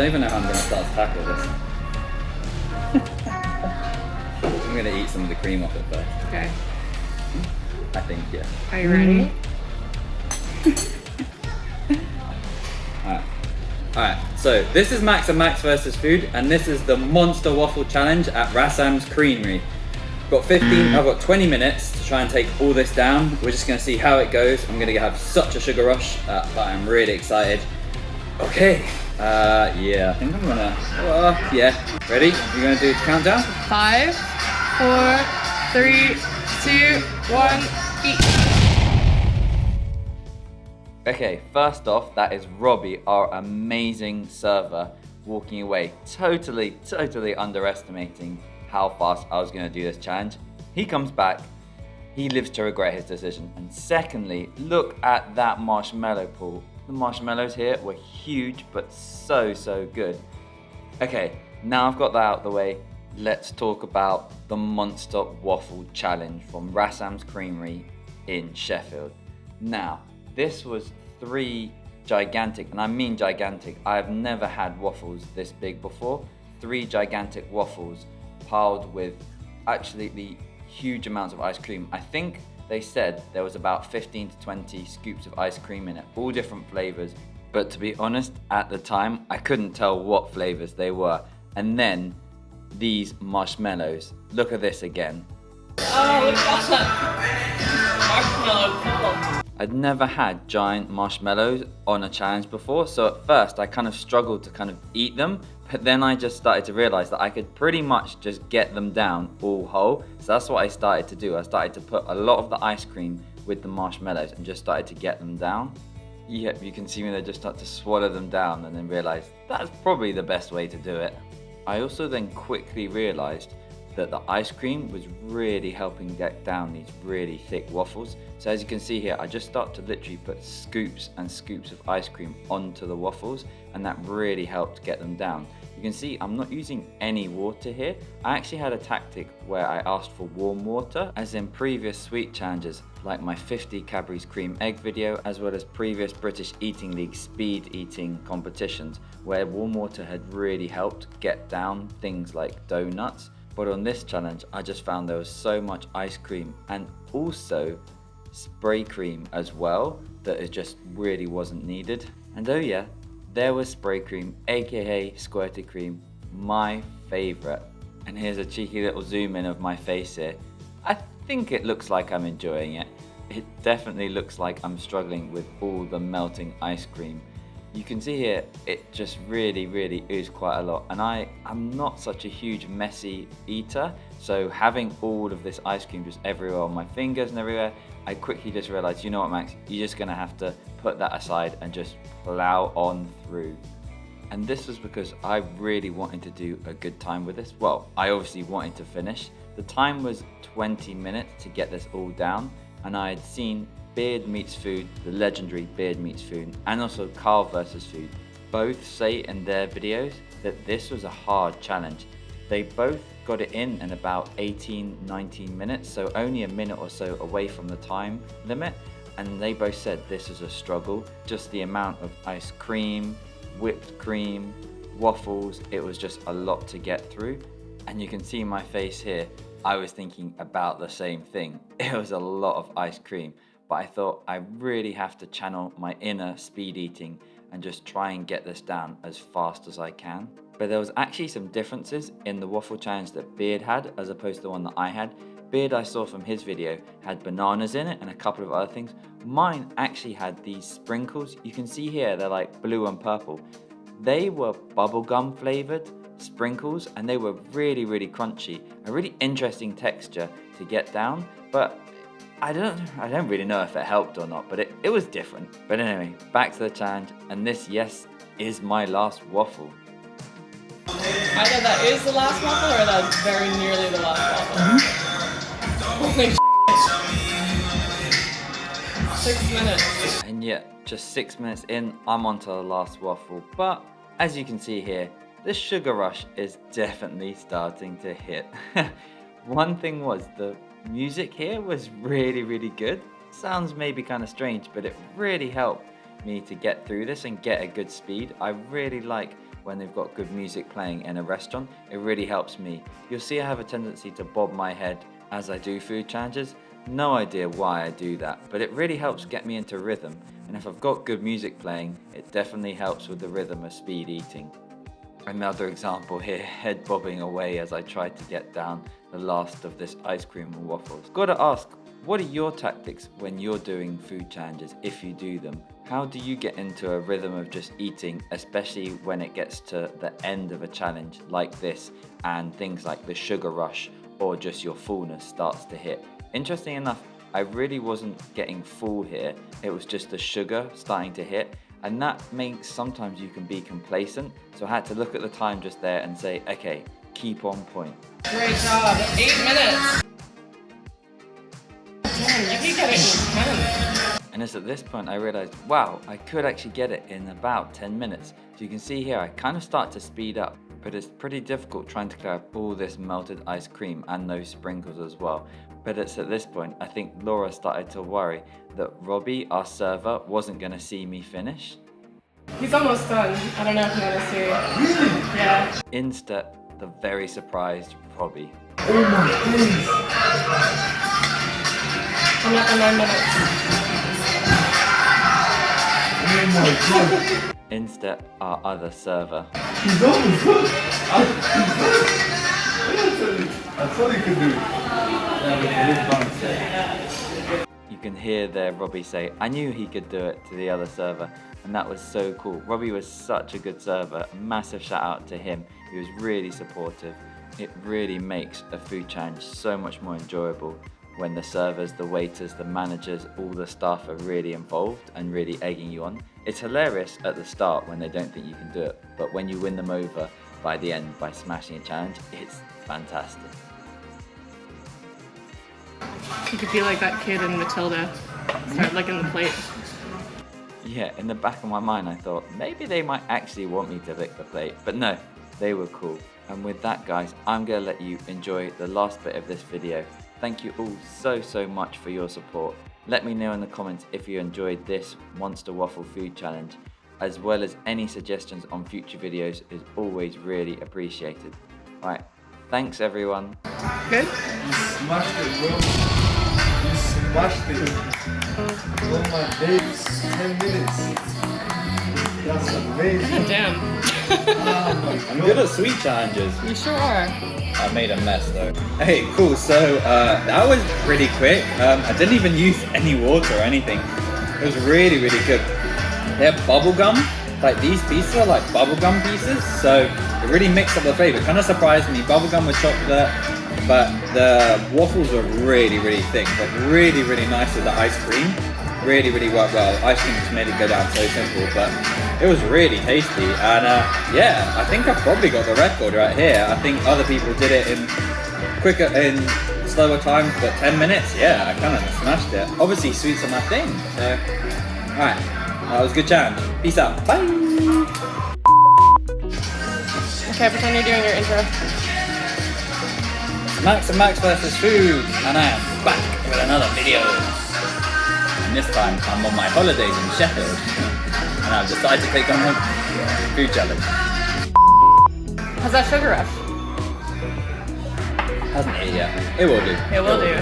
don't even know how I'm going to start to tackle this. I'm going to eat some of the cream off it first. Okay. I think, yeah. Are you ready? Alright, so this is Max and Max versus food, and this is the Monster Waffle Challenge at Rassam's Creamery. I've got 20 minutes to try and take all this down. We're just going to see how it goes. I'm going to have such a sugar rush, but I'm really excited. Okay, yeah, I think I'm gonna, yeah. Ready? You're gonna do the countdown? 5, 4, 3, 2, 1, eat. Okay, first off, that is Robbie, our amazing server, walking away, totally underestimating how fast I was gonna do this challenge. He comes back, he lives to regret his decision. And secondly, look at that marshmallow pool. The marshmallows here were huge, but so good. Okay, now I've got that out of the way, let's talk about the Monster Waffle Challenge from Rassam's Creamery in Sheffield. Now, this was 3 gigantic, and I mean gigantic, I've never had waffles this big before. 3 gigantic waffles piled with absolutely huge amounts of ice cream. I think they said there was about 15 to 20 scoops of ice cream in it, all different flavors. But to be honest, at the time, I couldn't tell what flavors they were. And then these marshmallows. Look at this again. Oh, look at that marshmallow puddle. I'd never had giant marshmallows on a challenge before, so at first I kind of struggled to kind of eat them, but then I just started to realize that I could pretty much just get them down all whole. So that's what I started to do. I started to put a lot of the ice cream with the marshmallows and just started to get them down. Yep, you can see me there, just start to swallow them down and then realize that's probably the best way to do it. I also then quickly realized that the ice cream was really helping get down these really thick waffles. So as you can see here, I just start to literally put scoops and scoops of ice cream onto the waffles, and that really helped get them down. You can see I'm not using any water here. I actually had a tactic where I asked for warm water, as in previous sweet challenges, like my 50 Cadbury's cream egg video, as well as previous British Eating League speed eating competitions, where warm water had really helped get down things like donuts. But on this challenge, I just found there was so much ice cream and also spray cream as well that it just really wasn't needed. And oh yeah, there was spray cream, aka squirted cream, my favorite. And here's a cheeky little zoom in of my face here. I think it looks like I'm enjoying it. It definitely looks like I'm struggling with all the melting ice cream. You can see here, it just really is quite a lot. And I'm not such a huge messy eater, so having all of this ice cream just everywhere on my fingers and everywhere, I quickly just realized, you know what, Max, you're just gonna have to put that aside and just plow on through. And this was because I really wanted to do a good time with this. Well, I obviously wanted to finish. The time was 20 minutes to get this all down, and I had seen Beard Meets Food, the legendary Beard Meets Food, and also Carl vs Food, both say in their videos that this was a hard challenge. They both got it in about 18-19 minutes, so only a minute or so away from the time limit, and they both said this was a struggle. Just the amount of ice cream, whipped cream, waffles, it was just a lot to get through. And you can see my face here, I was thinking about the same thing. It was a lot of ice cream. But I thought I really have to channel my inner speed eating and just try and get this down as fast as I can. But there was actually some differences in the waffle challenge that Beard had as opposed to the one that I had. Beard, I saw from his video, had bananas in it and a couple of other things. Mine actually had these sprinkles. You can see here, they're like blue and purple. They were bubblegum flavored sprinkles, and they were really crunchy. A really interesting texture to get down, but I don't really know if it helped or not, but it was different. But anyway, back to the challenge, and this, yes, is my last waffle. Either that is the last waffle or that's very nearly the last waffle. Holy 6 minutes. And yet, just 6 minutes in, I'm onto the last waffle. But as you can see here, the sugar rush is definitely starting to hit. One thing was, the music here was really good. Sounds maybe kind of strange, but it really helped me to get through this and get a good speed. I really like when they've got good music playing in a restaurant. It really helps me. You'll see I have a tendency to bob my head as I do food challenges. No idea why I do that, but it really helps get me into rhythm. And if I've got good music playing, it definitely helps with the rhythm of speed eating. Another example here, head bobbing away as I try to get down the last of this ice cream and waffles. Gotta ask, what are your tactics when you're doing food challenges, if you do them? How do you get into a rhythm of just eating, especially when it gets to the end of a challenge like this and things like the sugar rush or just your fullness starts to hit? Interesting enough, I really wasn't getting full here. It was just the sugar starting to hit, and that makes sometimes you can be complacent. So I had to look at the time just there and say, okay, keep on point. Great job. 8 minutes. Damn, you can get it in 10. And it's at this point I realized, wow, I could actually get it in about 10 minutes. So you can see here, I kind of start to speed up, but it's pretty difficult trying to clear up all this melted ice cream and those sprinkles as well. But it's at this point, I think Laura started to worry that Robbie, our server, wasn't gonna see me finish. He's almost done. I don't know if you want to see. Really? Yeah. In stepped the very surprised Robbie. Oh my days! I'm at the 9 minutes. Oh my god! In stepped our other server. He's almost done! I thought he could do it. You can hear there Robbie say, I knew he could do it, to the other server, and that was so cool. Robbie was such a good server. A massive shout out to him. He was really supportive. It really makes a food challenge so much more enjoyable when the servers, the waiters, the managers, all the staff are really involved and really egging you on. It's hilarious at the start when they don't think you can do it, but when you win them over by the end by smashing a challenge, it's fantastic. You could be like that kid in Matilda. Start licking the plate. Yeah, in the back of my mind I thought maybe they might actually want me to lick the plate, but no, they were cool. And with that guys, I'm gonna let you enjoy the last bit of this video. Thank you all so much for your support. Let me know in the comments if you enjoyed this Monster Waffle Food Challenge, as well as any suggestions on future videos is always really appreciated. Alright, thanks everyone. Good? You smashed it, bro. You smashed it. Oh my days. 10 minutes. That's amazing. Damn. I'm good at sweet challenges. You sure are. I made a mess though. Hey, cool. So that was pretty quick. I didn't even use any water or anything. It was really good. They're bubblegum. Like these pieces are like bubblegum pieces. So it really mixed up the flavor. It kind of surprised me. Bubblegum with chocolate. But the waffles were really thick. But really nice with the ice cream. Really worked well. Ice cream just made it go down so simple, but it was really tasty. And yeah, I think I probably got the record right here. I think other people did it in slower times, but 10 minutes, yeah, I kind of smashed it. Obviously, sweets are my thing. So, all right, that was a good challenge. Peace out. Bye. Okay, pretend you're doing your intro. Max and Max versus food, and I am back with another video. And this time I'm on my holidays in Sheffield, and I've decided to take on a food challenge. How's that sugar rush? Hasn't it yet? It will do. It will do.